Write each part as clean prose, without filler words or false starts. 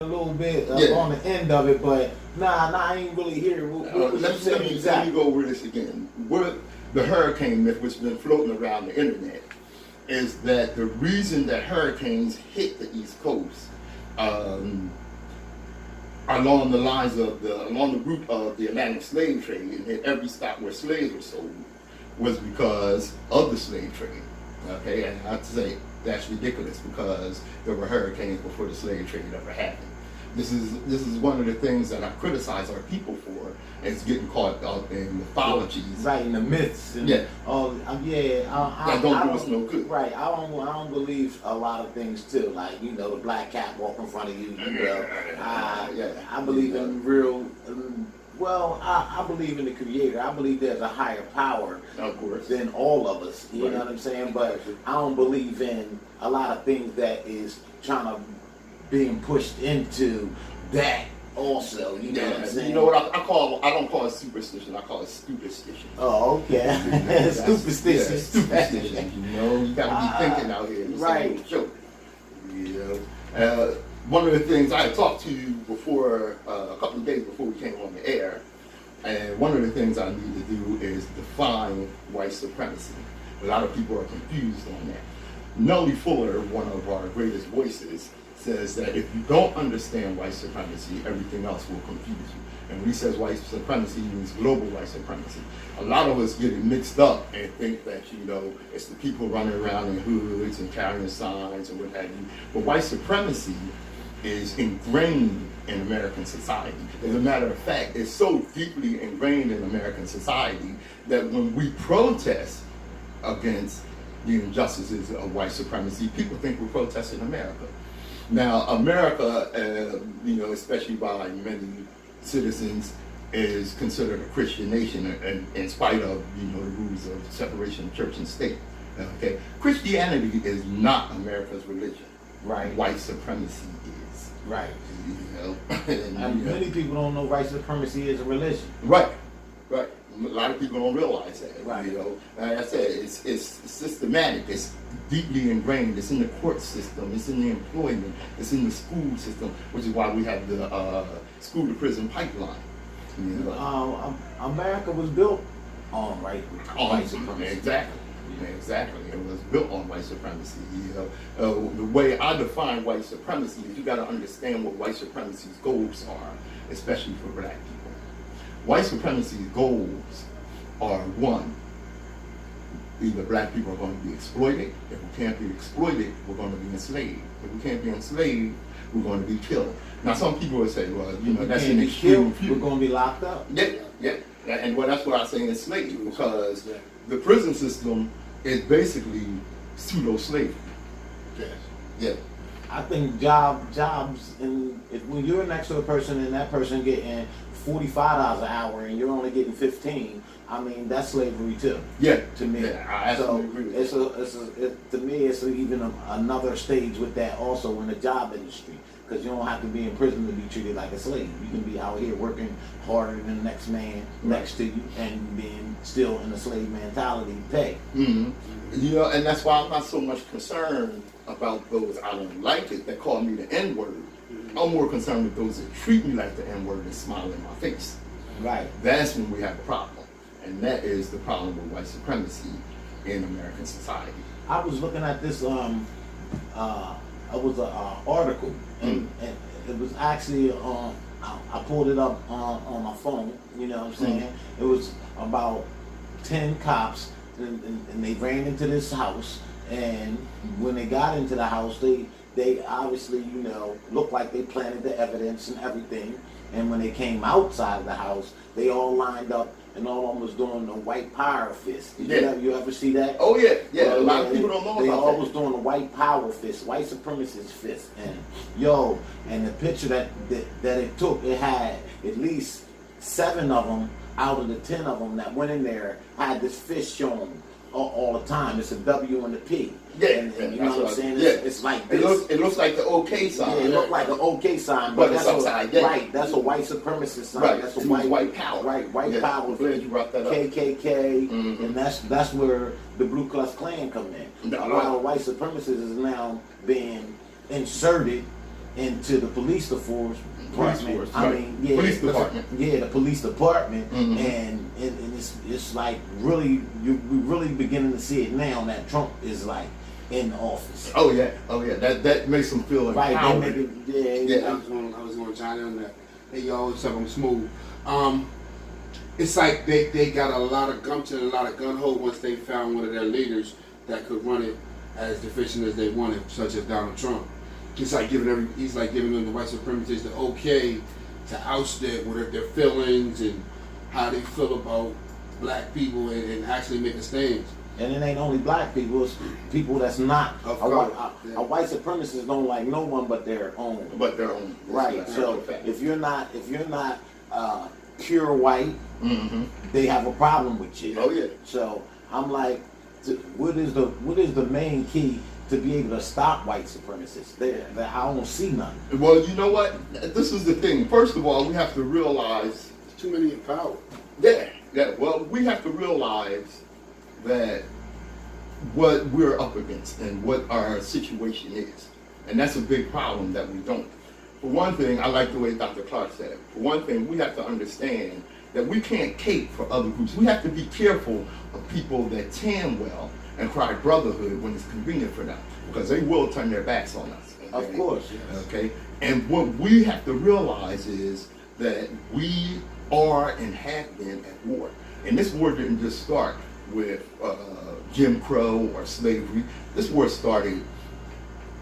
a little bit on the end of it, but I ain't really hear what let me go over this again. What the hurricane myth, which has been floating around the internet, is that the reason that hurricanes hit the East Coast along the route of the Atlantic slave trade and hit every stop where slaves were sold was because of the slave trade. Okay, and I'd say that's ridiculous because there were hurricanes before the slave trade ever happened. This is one of the things that I criticize our people for, is getting caught up in mythologies. Right, in the myths. And that don't do us no good. Right, I don't believe a lot of things too. Like, the black cat walk in front of you. I believe in real. I believe in the Creator. I believe there's a higher power, of course, than all of us. You know what I'm saying? But I don't believe in a lot of things that is trying to being pushed into that also. You know what I'm saying? You know what I don't call it superstition. I call it superstition. Oh, okay. Superstition. Yeah, superstition. You got to be thinking out here. Right. Joke. One of the things I had talked to you before, a couple of days before we came on the air, and one of the things I need to do is define white supremacy. A lot of people are confused on that. Nellie Fuller, one of our greatest voices, says that if you don't understand white supremacy, everything else will confuse you. And when he says white supremacy, he means global white supremacy. A lot of us get it mixed up and think that, it's the people running around in hoods and carrying signs and what have you. But white supremacy is ingrained in American society. As a matter of fact, it's so deeply ingrained in American society that when we protest against the injustices of white supremacy, people think we're protesting America. Now, America, especially by many citizens, is considered a Christian nation, in spite of the rules of separation of church and state. Okay, Christianity is not America's religion. Right. White supremacy is. Right. And many people don't know white supremacy is a religion. Right. Right. A lot of people don't realize that. Right. Like I said, it's systematic. It's deeply ingrained. It's in the court system. It's in the employment. It's in the school system, which is why we have the school to prison pipeline. America was built on white supremacy. Exactly. It was built on white supremacy. The way I define white supremacy is you got to understand what white supremacy's goals are, especially for black people. White supremacy's goals are, one, either black people are going to be exploited. If we can't be exploited, we're going to be enslaved. If we can't be enslaved, we're going to be killed. Now, some people would say, well, that's an extreme view. We're going to be locked up. Yeah. And that's what I say enslaved, because the prison system is basically pseudo-slavery. Yes. Yeah. I think jobs, when you're next to a person and that person getting $45 an hour and you're only getting 15, I mean, that's slavery too. Yeah. To me. Yeah, I absolutely agree with that. To me, it's even another stage with that also in the job industry. Because you don't have to be in prison to be treated like a slave. You can be out here working harder than the next man next to you and being still in a slave mentality pay. Mm-hmm. And that's why I'm not so much concerned about those I don't like it that call me the N-word. I'm more concerned with those that treat me like the N-word and smile in my face. Right. That's when we have a problem. And that is the problem with white supremacy in American society. I was looking at this it was an article, and it was actually I pulled it up on my phone. You know what I'm saying? It was about 10 cops, and they ran into this house. And when they got into the house, they obviously looked like they planted the evidence and everything. And when they came outside of the house, they all lined up. And all of them was doing the white power fist. You ever see that? Oh yeah. A lot of people don't know about that. They all was doing the white power fist, white supremacist fist. And the picture that it took, it had at least 7 of them out of the 10 of them that went in there had this fist shown all the time. It's a W and a P. Yeah, and you know what I'm saying? It's like this. It looks like the OK sign. Yeah, it looked like an OK sign, but that's upside down. Right, that's a white supremacist sign. Right, that's a white power. Right, white power. I'm glad you brought that up. KKK, and that's where the Ku Klux Klan come in. A lot of white supremacists is now being inserted into the police force. Police department. force, I right. mean, yeah, Police department. Yeah, the police department, Mhm. and it's like really, we really beginning to see it now that Trump is like in office. Oh yeah. That makes them feel Right, empowered. they make it, Yeah. I was going to chime in on that. Hey, y'all, what's up? I'm Smooth. It's like they got a lot of gumption, a lot of gun hold once they found one of their leaders that could run it as efficient as they wanted, such as Donald Trump. He's like giving them the white supremacists the okay to oust their feelings and how they feel about black people and actually make a stand. And it ain't only black people; it's people that's not. Of A course, a white supremacist don't like no one but their own. But their own. Right. So if you're not pure white, Mm-hmm. they have a problem with you. Oh yeah. So I'm like, what is the main key to be able to stop white supremacists? I don't see none. Well, you know what? This is the thing. First of all, we have to realize. Too many in power. Yeah. Well, we have to realize that what we're up against and what our situation is, and that's a big problem that we don't. For one thing, I like the way Dr. Clark said it. For one thing, we have to understand that we can't cape for other groups. We have to be careful of people that tan well and cry brotherhood when it's convenient for them, because they will turn their backs on us. Okay? Of course, yes. Okay? And what we have to realize is that we are and have been at war. And this war didn't just start with Jim Crow or slavery. This war started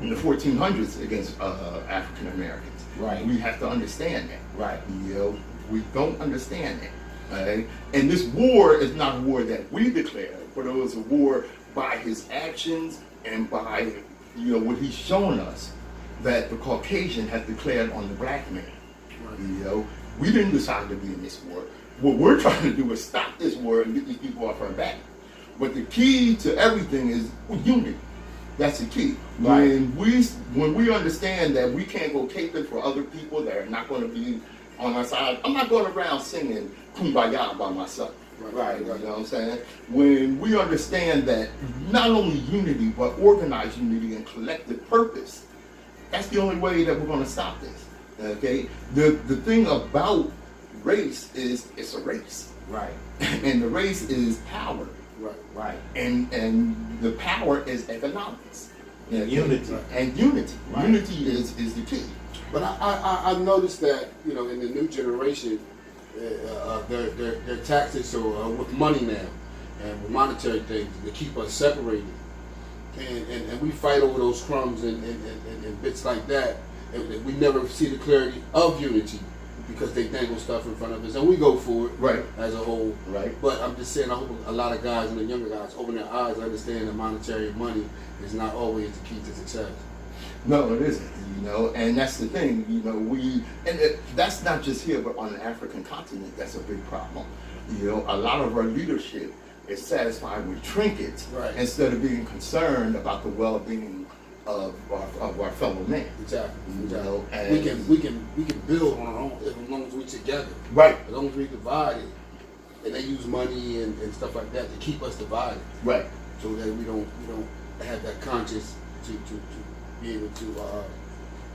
in the 1400s against African Americans. Right. We have to understand that. Right. You know, we don't understand that. Okay? And this war is not a war that we declared, but it was a war by his actions and by, you know, what he's shown us that the Caucasian has declared on the black man. Right. You know, we didn't decide to be in this war. What we're trying to do is stop this war and get these people off our back. But the key to everything is unity. That's the key. Right. When we understand that we can't go caping for other people that are not going to be on our side, I'm not going around singing Kumbaya by myself. Right. You know what I'm saying? When we understand that not only unity, but organized unity and collective purpose, that's the only way that we're going to stop this. Okay? The thing about race is it's a race. Right. And the race is power. Right. Right. And the power is economics. And unity. And unity. Right. Unity is the key. But I noticed that, you know, in the new generation, their tactics are with money now and with monetary things to keep us separated. And we fight over those crumbs and bits like that. And we never see the clarity of unity because they dangle stuff in front of us. And we go for it Right. as a whole. Right. But I'm just saying, I hope a lot of guys and the younger guys open their eyes, understand that monetary money is not always the key to success. No, it isn't. You know, and that's the thing. You know, that's not just here, but on the African continent, that's a big problem. You know, a lot of our leadership is satisfied with trinkets Right. instead of being concerned about the well-being of our fellow men. Exactly. You know, We and can build on our own as long as we together. right, As long as we divided, and they use money and stuff like that to keep us divided, right. so that we don't have that conscience to be able to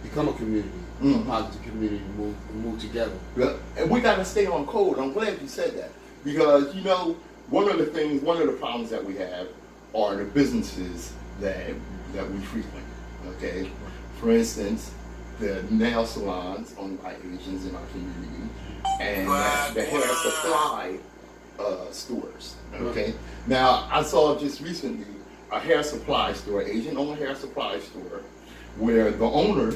become a community, a positive community, and move together. Yeah, and we got to stay on code. I'm glad you said that, because you know one of the problems that we have are the businesses that we frequent. Okay, for instance, the nail salons owned by Asians in our community, and the hair supply stores. Okay, now I saw just recently a hair supply store, Asian-owned hair supply store, where the owner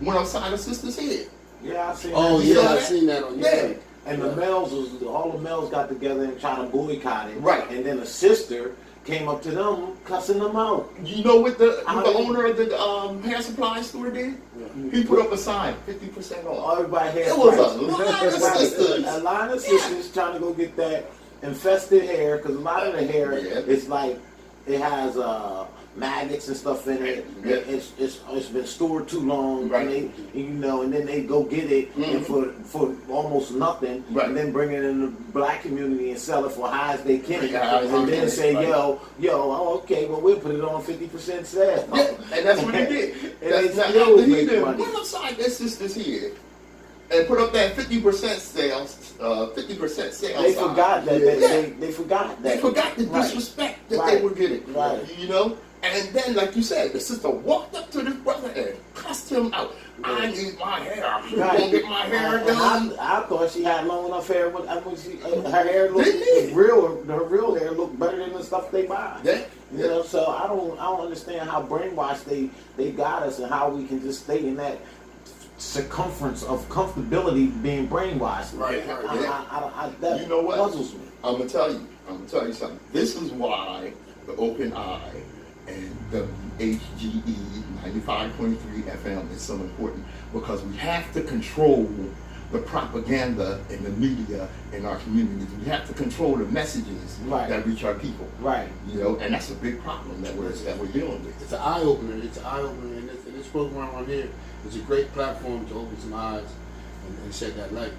went upside her sister's head. Yeah, I seen Oh that. yeah, I seen that on Yeah. YouTube. And the males all the males got together and tried to boycott it. Right. And then a sister came up to them, cussing them out. You know what the How did- owner of the hair supply store did? He put up a sign, 50% off. Everybody had It was price. a line of sisters. A line of sisters trying to go get that infested hair, because a lot of the hair Yeah. is like, it has maggots and stuff in it. Yeah. It's been stored too long, Right. and then they go get it and for almost nothing, Right. and then bring it in the black community and sell it for high as they can, Yeah, and then say, right. oh, okay, well we'll put it on 50% sale. Yeah, and that's what he did. And That's they not still after he make did. money. Went upside their sisters here and put up that 50% sales, 50% sales. They forgot that. Yeah. They forgot that. They forgot the Right. disrespect that Right. they were getting. Right. You know? And then, like you said, the sister walked up to this brother and cussed him out. I need my hair. You Right. gonna get my hair And done? I thought she had long enough hair. Her hair looked Didn't it? her real hair looked better than the stuff they buy. Yeah. You know, so I don't understand how brainwashed they got us, and how we can just stay in that circumference of comfortability being brainwashed. Right, right, yeah. That You know what? puzzles me. I'm gonna tell you something. This is why the Open Eye and the HGE 95.3 FM is so important, because we have to control the propaganda in the media in our communities. We have to control the messages Right. that reach our people. Right. You know, and that's a big problem that we're dealing with. It's an eye opener. It's an eye opener, and this program on here is a great platform to open some eyes and shed that light.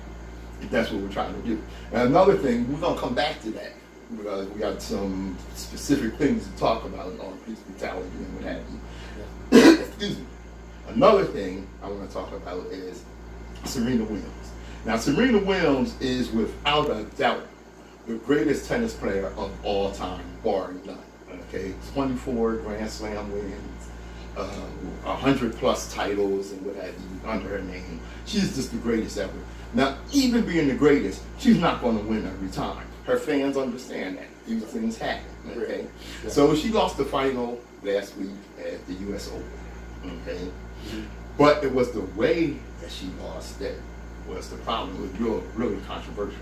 That's what we're trying to do. And another thing, we're gonna come back to that, because we got some specific things to talk about on police brutality and what have you. Excuse me. Another thing I want to talk about is Serena Williams. Now, Serena Williams is without a doubt the greatest tennis player of all time, barring none. Okay, 24 Grand Slam wins, 100 plus titles and what have you under her name. She's just the greatest ever. Now, even being the greatest, she's not going to win every time. Her fans understand that. These things happen. Okay, Yeah. so she lost the final last week at the U.S. Open. Okay, but it was the way that she lost that was the problem. It was really controversial.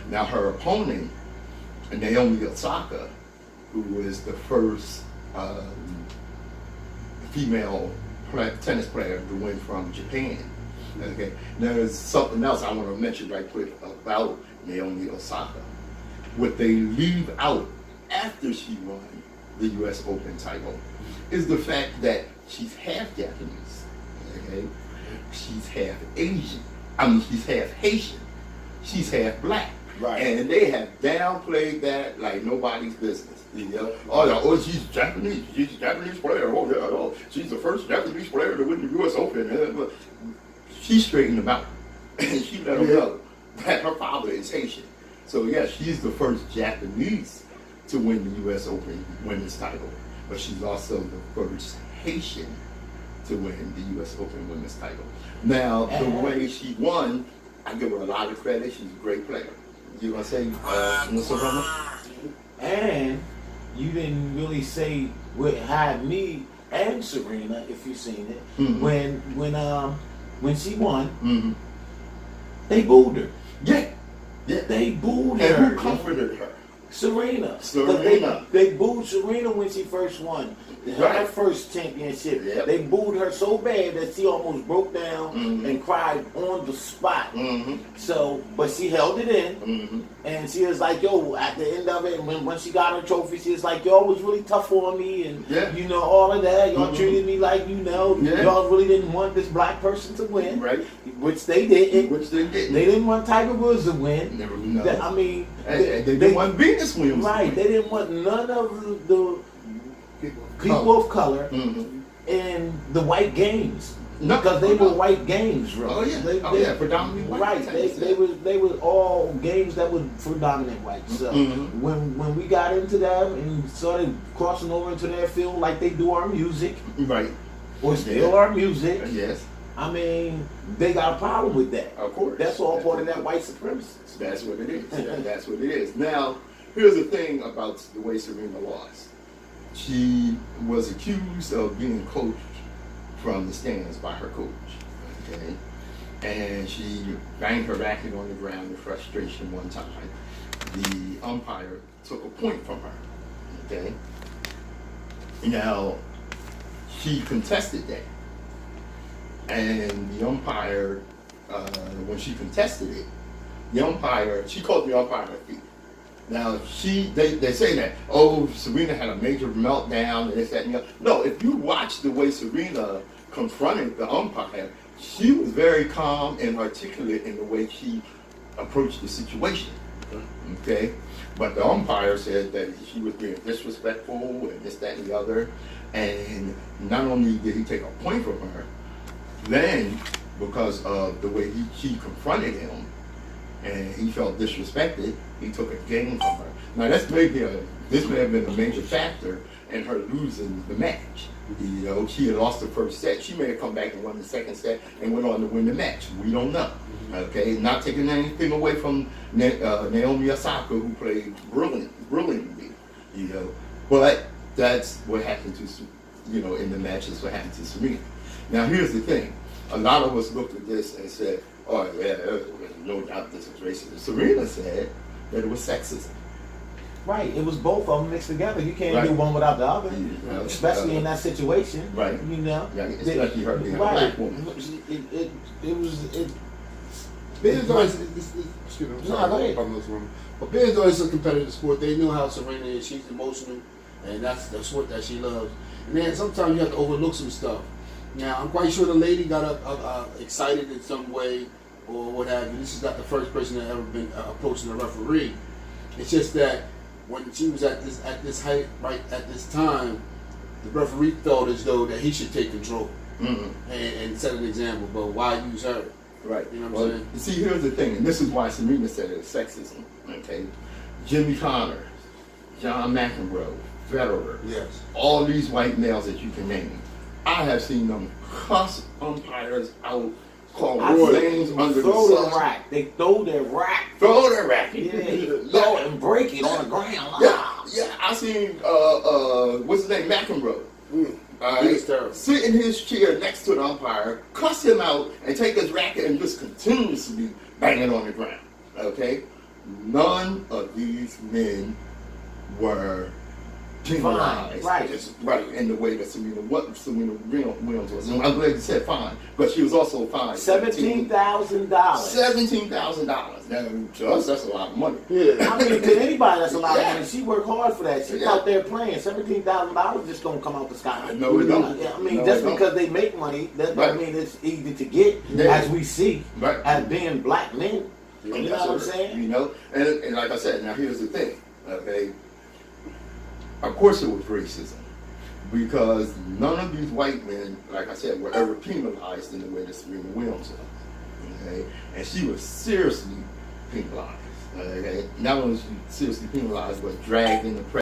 Now, her opponent, Naomi Osaka, who was the first female tennis player to win from Japan. Okay, now there's something else I want to mention right quick about Naomi Osaka. What they leave out after she won the U.S. Open title is the fact that she's half Japanese. Okay, she's half Asian. I mean, she's half Haitian. She's half black. Right. And they have downplayed that like nobody's business. You know? Oh, yeah, oh, she's Japanese. She's a Japanese player. Oh, yeah, oh, she's the first Japanese player to win the U.S. Open. She straightened them out. And she let them know that her father is Haitian. So, yeah, she's the first Japanese to win the U.S. Open women's title. But she's also the first Haitian to win the U.S. Open women's title. Now, the way she won, I give her a lot of credit. She's a great player. You gonna say, Mr. Roma? And you didn't really say what had me and Serena, if you've seen it, when she won, Mm-hmm. they booed her. Yeah. Yeah. They booed And her. who comforted her? Serena. Serena. They booed Serena when she first won. Her Right. first championship. Yep. They booed her so bad that she almost broke down and cried on the spot. Mm-hmm. So, but she held it in. Mm-hmm. And she was like, yo, at the end of it, when she got her trophy, she was like, y'all was really tough on me, and Yeah. you know, all of that. Y'all Mhm. treated me like, Yeah. y'all really didn't want this black person to win, Right. which they didn't. Which they didn't. They didn't want Tiger Woods to win. Never know. I mean, They didn't want Venus Williams. to right. win. They didn't want none of the People people of color Mhm. in the white games. No, Because they no. were white games, bro. Oh yeah. Predominantly white. Right, they were all games that were for dominant white. So Mhm. when we got into them and started crossing over into their field like they do our music, Right. or still our music, Yes. I mean, they got a problem with that. Of course. That's all part of that white supremacy. That's what it is. Yeah, that's what it is. Now, here's the thing about the way Serena lost. She was accused of being coached from the stands by her coach. Okay. And she banged her racket on the ground in frustration one time. The umpire took a point from her. Okay. Now, she contested that. And the umpire, when she contested it, she called the umpire a thief. Now they say that, oh, Serena had a major meltdown and this, that, and the other. No, if you watch the way Serena confronted the umpire, she was very calm and articulate in the way she approached the situation. Okay? But the umpire said that she was being disrespectful and this, that, and the other. And not only did he take a point from her, then because of the way she confronted him, and he felt disrespected, he took a game from her. Now this may have been a major factor in her losing the match. You know, she had lost the first set. She may have come back and won the second set and went on to win the match. We don't know. Okay, not taking anything away from Naomi Osaka, who played brilliantly. You know, but that's what happened to, you know, in the match is what happened to Serena. Now here's the thing. A lot of us looked at this and said, oh yeah, there's no doubt this was racism. Serena said that it was sexism. Right, it was both of them mixed together. You can't Right. do one without the other, Yeah. especially in that situation. Right. You know. Yeah, especially her being a right. black woman. It Ben's always, excuse me, I'm No, sorry, go ahead. I'm this woman. But Ben's always a competitive sport. They knew how Serena is. She's emotional, and that's the sport that she loves. And then sometimes you have to overlook some stuff. Now, I'm quite sure the lady got excited in some way or what have you. This is not the first person that ever been approaching a referee. It's just that when she was at this height, right at this time, the referee felt as though that he should take control and set an example. But why use her? Right. You know what I'm saying? You see, here's the thing, and this is why Serena said it was sexism. Okay, Jimmy Connors, John McEnroe, Federer, Yes. all these white males that you can name, I have seen them cuss umpires out, call names under the throw sun. their rack. They throw their rack. Throw their racket. Yeah, throw it and break it on the ground. Yeah, I seen what's his name, McEnroe. He's terrible. Sit in his chair next to the umpire, cuss him out, and take his racket and just continuously bang it on the ground. Okay? None of these men were penalized. Right. Just right in the way that Serena Williams was. And I'm glad you said fine, but she was also fined $17,000. $17,000. Now, to us, that's a lot of money. Yeah. I mean, to anybody, that's a lot of Yeah. money. She worked hard for that. She's Yeah. out there playing. $17,000 just don't come out the sky. No, it don't. I mean, No, just it don't. because they make money, that Right. don't mean it's easy to get, Yeah. as we see, Right. as being black men. You know That's what I'm right. saying? You know, and like I said, now here's the thing, okay? Of course it was racism, because none of these white men, like I said, were ever penalized in the way that Serena Williams was, okay? And she was seriously penalized, okay? Not only was she seriously penalized, but dragged in the press.